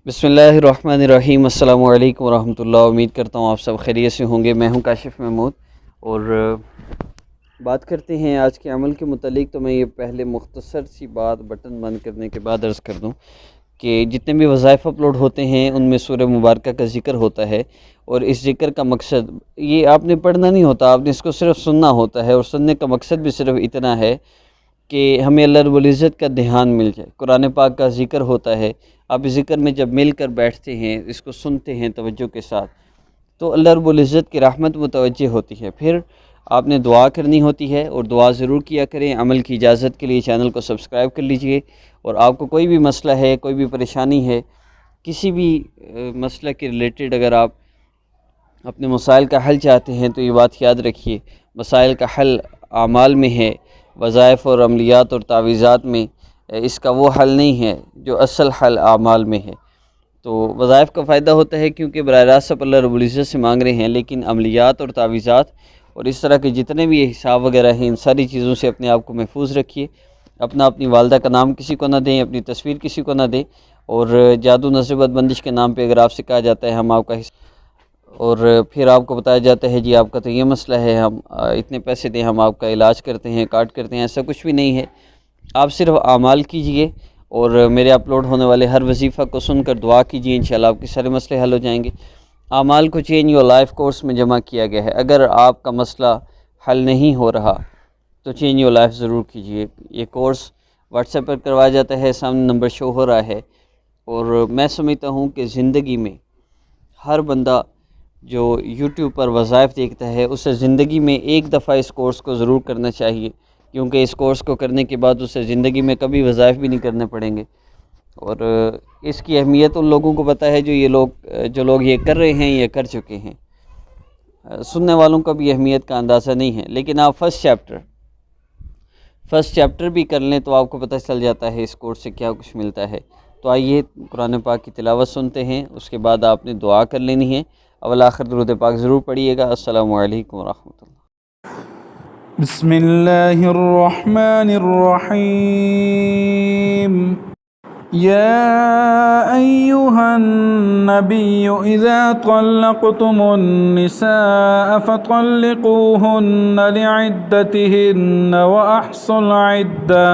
بسم اللہ الرحمن الرحیم۔ السلام علیکم ورحمۃ اللہ۔ امید کرتا ہوں آپ سب خیریت سے ہوں گے۔ میں ہوں کاشف محمود اور بات کرتے ہیں آج کے عمل کے متعلق۔ تو میں یہ پہلے مختصر سی بات بٹن بند کرنے کے بعد عرض کر دوں کہ جتنے بھی وظائف اپلوڈ ہوتے ہیں ان میں سورہ مبارکہ کا ذکر ہوتا ہے، اور اس ذکر کا مقصد یہ آپ نے پڑھنا نہیں ہوتا، آپ نے اس کو صرف سننا ہوتا ہے، اور سننے کا مقصد بھی صرف اتنا ہے کہ ہمیں اللہ رب العزت کا دھیان مل جائے۔ قرآن پاک کا ذکر ہوتا ہے، آپ اس ذکر میں جب مل کر بیٹھتے ہیں، اس کو سنتے ہیں توجہ کے ساتھ، تو اللہ رب العزت کی رحمت متوجہ ہوتی ہے۔ پھر آپ نے دعا کرنی ہوتی ہے، اور دعا ضرور کیا کریں۔ عمل کی اجازت کے لیے چینل کو سبسکرائب کر لیجئے، اور آپ کو کوئی بھی مسئلہ ہے، کوئی بھی پریشانی ہے، کسی بھی مسئلہ کے ریلیٹڈ اگر آپ اپنے مسائل کا حل چاہتے ہیں تو یہ بات یاد رکھیے، مسائل کا حل اعمال میں ہے، وظائف اور عملیات اور تعویذات میں اس کا وہ حل نہیں ہے جو اصل حل اعمال میں ہے۔ تو وظائف کا فائدہ ہوتا ہے کیونکہ براہ راست آپ اللہ رب العزت سے مانگ رہے ہیں، لیکن عملیات اور تعویذات اور اس طرح کے جتنے بھی حساب وغیرہ ہیں، ان ساری چیزوں سے اپنے آپ کو محفوظ رکھیے۔ اپنی والدہ کا نام کسی کو نہ دیں، اپنی تصویر کسی کو نہ دیں، اور جادو نظر بد بندش کے نام پہ اگر آپ سے کہا جاتا ہے ہم آپ کا اور پھر آپ کو بتایا جاتا ہے جی آپ کا تو یہ مسئلہ ہے، ہم اتنے پیسے دیں، ہم آپ کا علاج کرتے ہیں، کارڈ کرتے ہیں، ایسا کچھ بھی نہیں ہے۔ آپ صرف اعمال کیجئے اور میرے اپلوڈ ہونے والے ہر وظیفہ کو سن کر دعا کیجئے، انشاءاللہ آپ کے سارے مسئلے حل ہو جائیں گے۔ اعمال کو چینج یور لائف کورس میں جمع کیا گیا ہے۔ اگر آپ کا مسئلہ حل نہیں ہو رہا تو چینج یور لائف ضرور کیجئے۔ یہ کورس واٹس ایپ پر کروایا جاتا ہے، سامنے نمبر شو ہو رہا ہے، اور میں سمجھتا ہوں کہ زندگی میں ہر بندہ جو یوٹیوب پر وظائف دیکھتا ہے اسے زندگی میں ایک دفعہ اس کورس کو ضرور کرنا چاہیے، کیونکہ اس کورس کو کرنے کے بعد اسے زندگی میں کبھی وظائف بھی نہیں کرنے پڑیں گے۔ اور اس کی اہمیت ان لوگوں کو پتہ ہے جو لوگ یہ کر رہے ہیں، یہ کر چکے ہیں۔ سننے والوں کا بھی اہمیت کا اندازہ نہیں ہے، لیکن آپ فرسٹ چیپٹر بھی کر لیں تو آپ کو پتہ چل جاتا ہے اس کورس سے کیا کچھ ملتا ہے۔ تو آئیے قرآن پاک کی تلاوت سنتے ہیں، اس کے بعد آپ نے دعا کر لینی ہے۔ اول آخر درود پاک ضرور پڑھیے گا۔ السلام علیکم ورحمۃ اللہ۔ بسم الله الرحمن الرحيم. يا أيها النبي إذا طلقتم النساء فطلقوهن لعدتهن وأحصوا العدة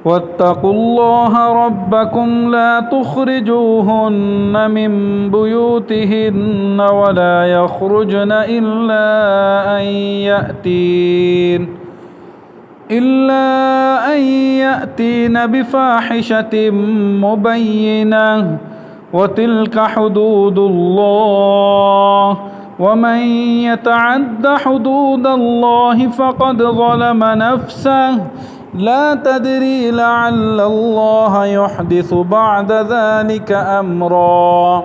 واتقوا الله ربكم لا تخرجوهن من بيوتهن ولا يخرجن إلا أن يأتين بفاحشة مبينة وتلك حدود الله ومن يتعد حدود الله فقد ظلم نفسه لا تدري لعل الله يحدث بعد ذلك أمرا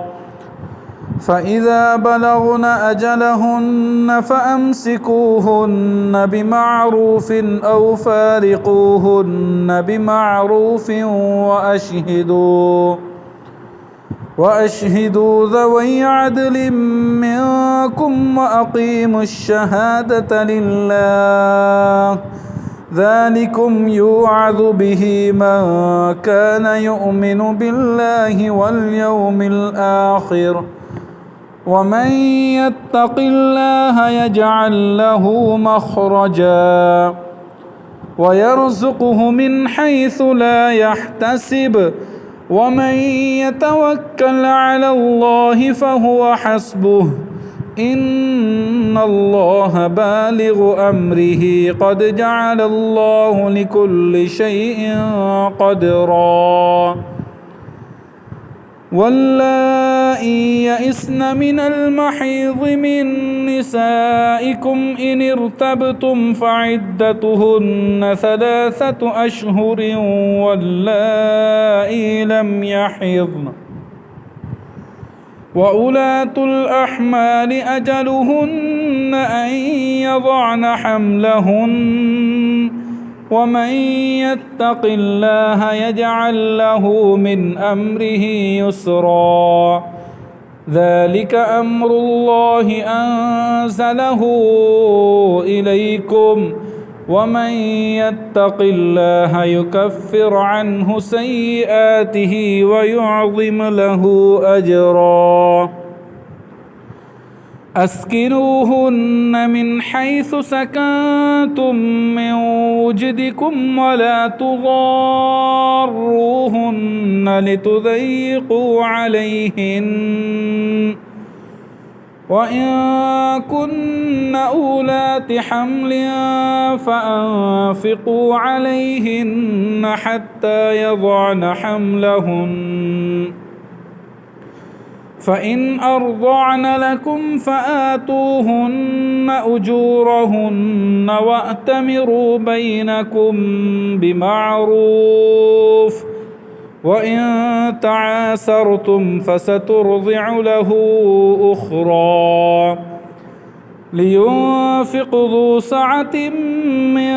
فإذا بلغن أجلهن فأمسكوهن بمعروف أو فارقوهن بمعروف وأشهدوا ذوي عدل منكم وأقيموا الشهادة لله ذلكم يوعظ به من كان يؤمن بالله واليوم الآخر ومن يتق الله يجعل له مخرجا ويرزقه من حيث لا يحتسب ومن يتوكل على الله فهو حسبه إن الله بالغ أمره قد جعل الله لكل شيء قدرا واللائي يئسن من المحيض من نسائكم إن ارتبتم فعدتهن 3 أشهر واللائي لم يحضن وأولاة الأحمال أجلهن أن يضعن حملهن ومن يتق الله يجعل له من أمره يسرا ذلك أمر الله أنزله إليكم ومن يتق الله يكفر عنه سيئاته ويعظم له أجرا أسكنوهن من حيث سكنتم من وجدكم ولا تضاروهن لتضيقوا عليهن وإن كن أولات حمل فأنفقوا عليهن حتى يضعن حملهن فإن أرضعن لكم فآتوهن أجورهن وأتمروا بينكم بمعروف وإن تعاسرتم فسترضع له أخرى لينفق ذو سعة من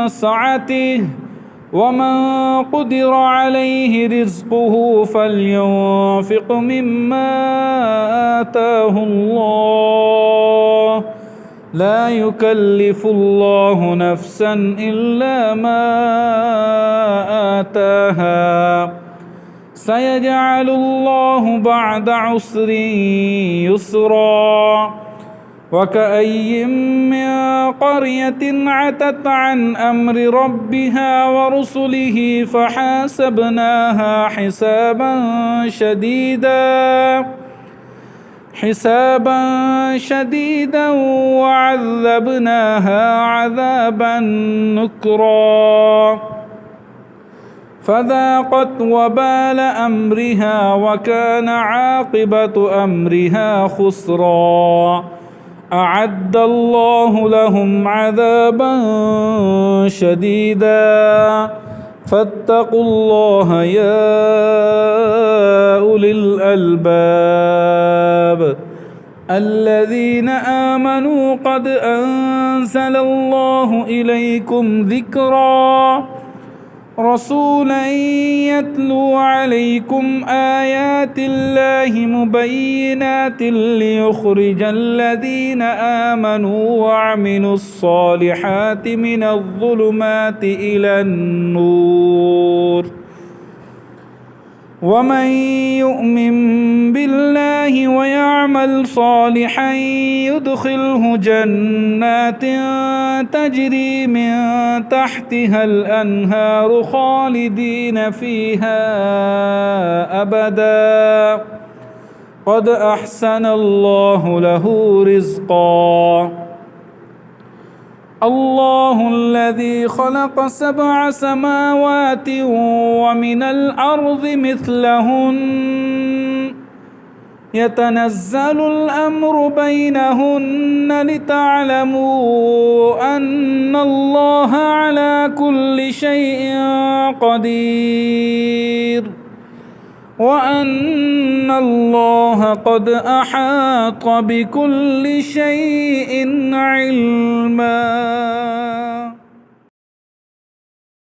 سعته ومن قدر عليه رزقه فلينفق مما آتاه الله لا يكلف الله نفسا إلا ما آتاها سيجعل الله بعد عسر يسرا وكأي من قرية عتت عن أمر ربها ورسله فحاسبناها حسابا شديدا وعذبناها عذابا نكرا فذاقت وبال أمرها وكان عاقبة أمرها خسرا أعد الله لهم عذابا شديدا فاتقوا الله يا أولي الألباب الذين آمنوا قد أنزل الله إليكم ذكرا رسولا يتلو عليكم آيات الله مبينات ليخرج الذين آمنوا وعملوا الصالحات من الظلمات إلى النور ومن يؤمن بالله ويعمل صالحا يدخله جنات تجري من تحتها الأنهار خالدين فيها أبدا قد أحسن الله له رزقا الله الذي خلق 7 سماوات ومن الأرض مثلهن يتنزل الأمر بينهن لتعلموا أن الله على كل شيء قدير وأن الله قد أحاط بكل شيء علما.